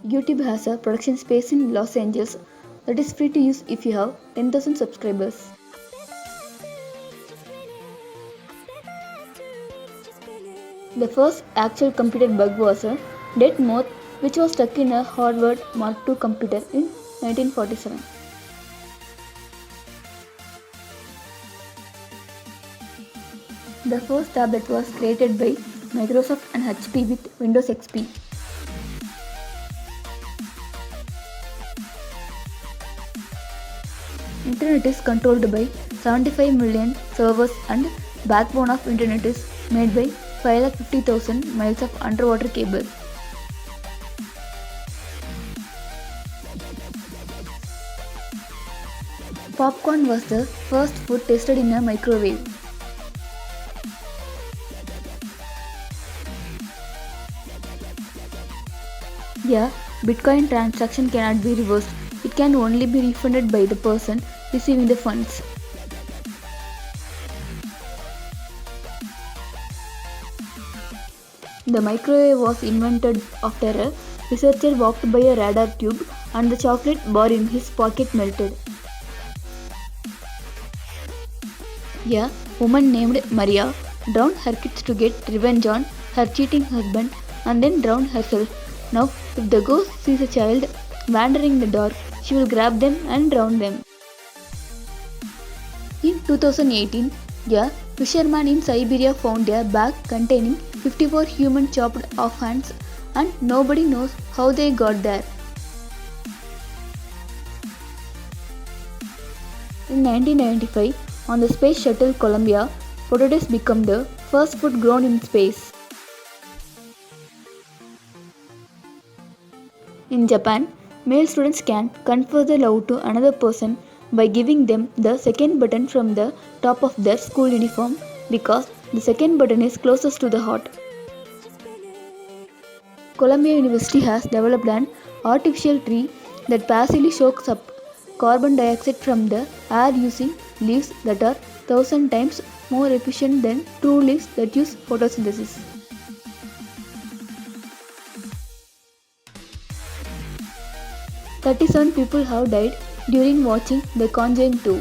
YouTube has a production space in Los Angeles that is free to use if you have 10,000 subscribers. The first actual computer bug was a dead moth which was stuck in a Harvard Mark II computer in 1947. The first tablet was created by Microsoft and HP with Windows XP. Internet is controlled by 75 million servers and backbone of Internet is made by 550,000 miles of underwater cable. Popcorn was the first food tested in a microwave. Yeah, Bitcoin transaction cannot be reversed. It can only be refunded by the person receiving the funds. The microwave was invented after a researcher walked by a radar tube and the chocolate bar in his pocket melted. A woman named Maria drowned her kids to get revenge on her cheating husband and then drowned herself. Now, if the ghost sees a child wandering in the dark, she will grab them and drown them. In 2018, a fisherman in Siberia found a bag containing 54 human chopped off hands and nobody knows how they got there. In 1995, on the space shuttle Columbia, potatoes became the first food grown in space. In Japan, male students can confer their love to another person by giving them the second button from the top of their school uniform because the second button is closest to the heart. Columbia University has developed an artificial tree that passively soaks up carbon dioxide from the air using leaves that are 1,000 times more efficient than true leaves that use photosynthesis. "37 people have died during watching The Conjuring 2.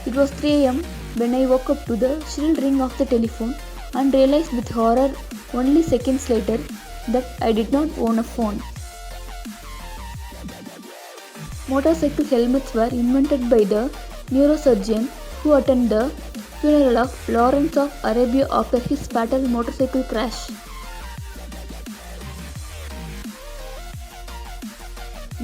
It was 3 a.m. when I woke up to the shrill ring of the telephone and realized with horror only seconds later that I did not own a phone. Motorcycle helmets were invented by the neurosurgeon who attended the funeral of Lawrence of Arabia after his fatal motorcycle crash.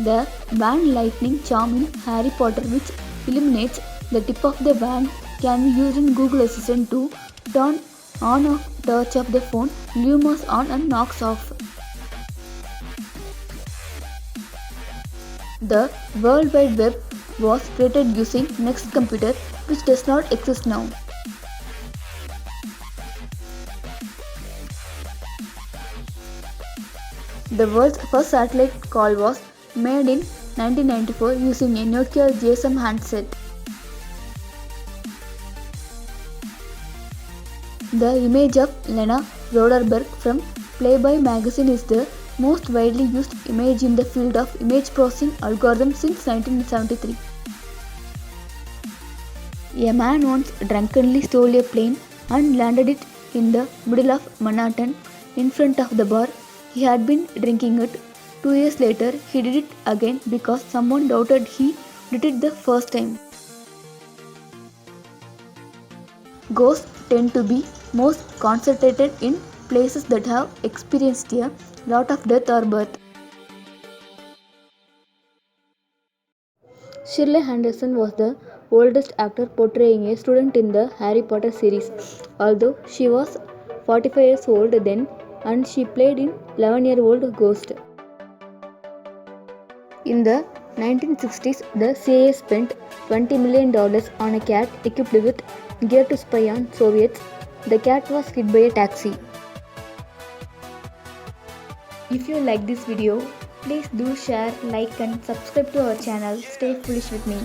The wand lightning charm in Harry Potter, which illuminates the tip of the wand, can be used in Google Assistant to turn on or touch of the phone, lumos on and knocks off. The World Wide Web was created using Next Computer, which does not exist now. The world's first satellite call was made in 1994 using a Nokia GSM handset. The image of Lena Roderberg from Playboy magazine is the most widely used image in the field of image processing algorithms since 1973. A man once drunkenly stole a plane and landed it in the middle of Manhattan in front of the bar he had been drinking at. 2 years later, he did it again because someone doubted he did it the first time. Ghosts tend to be most concentrated in places that have experienced a lot of death or birth. Shirley Henderson was the oldest actor portraying a student in the Harry Potter series, although she was 45 years old then and she played an 11-year-old ghost. In the 1960s, the CIA spent $20 million on a cat equipped with gear to spy on Soviets. The cat was hit by a taxi. If you like this video, please do share, like and subscribe to our channel. Stay foolish with me.